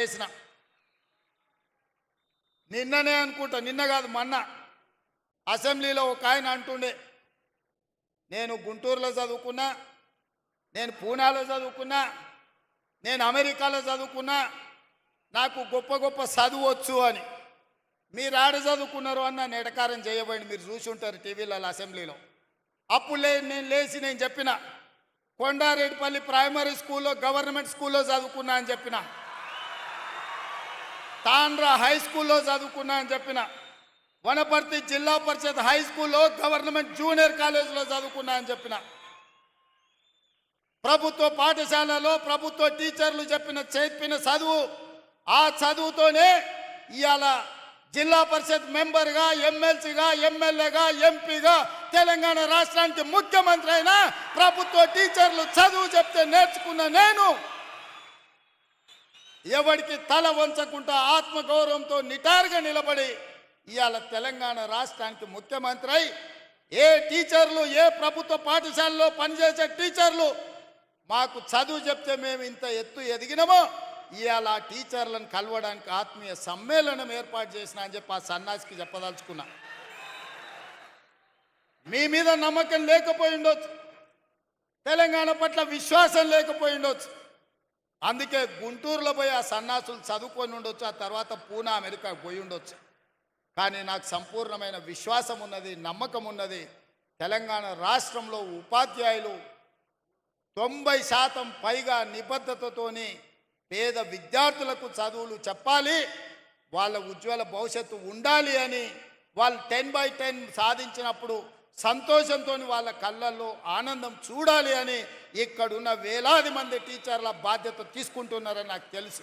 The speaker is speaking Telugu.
చేసిన నిన్ననే అనుకుంటా, నిన్న కాదు మొన్న అసెంబ్లీలో ఒక ఆయన అంటుండే, నేను గుంటూరులో చదువుకున్నా, నేను పూనాలో చదువుకున్నా, నేను అమెరికాలో చదువుకున్నా, నాకు గొప్ప గొప్ప చదువు వచ్చు అని. మీరు ఆడ చదువుకున్నారు అన్న నెటకారం చేయబోయింది, మీరు చూసి ఉంటారు టీవీలలో అసెంబ్లీలో. అప్పుడు నేను నేను చెప్పిన కొండారెడ్డిపల్లి ప్రైమరీ స్కూల్లో గవర్నమెంట్ స్కూల్లో చదువుకున్నా అని చెప్పిన, తాండ్రా హై స్కూల్లో చదువుకున్నా అని చెప్పిన, వనపర్తి జిల్లా పరిషత్ హై స్కూల్లో గవర్నమెంట్ జూనియర్ కాలేజీలో చదువుకున్నా అని చెప్పిన, ప్రభుత్వ పాఠశాలలో ప్రభుత్వ టీచర్లు చెప్పిన చదువు, ఆ చదువుతోనే ఇవాళ జిల్లా పరిషత్ మెంబర్గా, ఎమ్మెల్సీగా, ఎమ్మెల్యేగా, ఎంపీగా తెలంగాణ రాష్ట్రానికి ముఖ్యమంత్రి అయినా ప్రభుత్వ టీచర్లు చదువు చెప్తే నేర్చుకున్న నేను ఎవరికి తల వంచకుండా ఆత్మగౌరవంతో నిటారుగా నిలబడి ఇవాళ తెలంగాణ రాష్ట్రానికి ముఖ్యమంత్రి అయి ఏ టీచర్లు, ఏ ప్రభుత్వ పాఠశాలలో పనిచేసే టీచర్లు మాకు చదువు చెప్తే మేము ఇంత ఎత్తు ఎదిగినామో ఇవాళ ఆ టీచర్లను కలవడానికి ఆత్మీయ సమ్మేళనం ఏర్పాటు చేసిన అని చెప్పి ఆ సన్నాసికి చెప్పదలుచుకున్నా. మీ మీద నమ్మకం లేకపోయి ఉండొచ్చు, తెలంగాణ పట్ల విశ్వాసం లేకపోయి ఉండొచ్చు, అందుకే గుంటూరులో పోయి ఆ సన్నాసులు చదువుకొని ఉండొచ్చు, ఆ తర్వాత పూనా అమెరికా పోయి ఉండొచ్చు. కానీ నాకు సంపూర్ణమైన విశ్వాసం ఉన్నది, నమ్మకం ఉన్నది. తెలంగాణ రాష్ట్రంలో ఉపాధ్యాయులు 90% పైగా నిబద్ధతతోని పేద విద్యార్థులకు చదువులు చెప్పాలి, వాళ్ళ ఉజ్వల భవిష్యత్తు ఉండాలి అని వాళ్ళు 10/10 సాధించినప్పుడు సంతోషంతో వాళ్ళ కళ్ళల్లో ఆనందం చూడాలి అని ఇక్కడున్న వేలాది మంది టీచర్ల బాధ్యత తీసుకుంటున్నారని నాకు తెలుసు.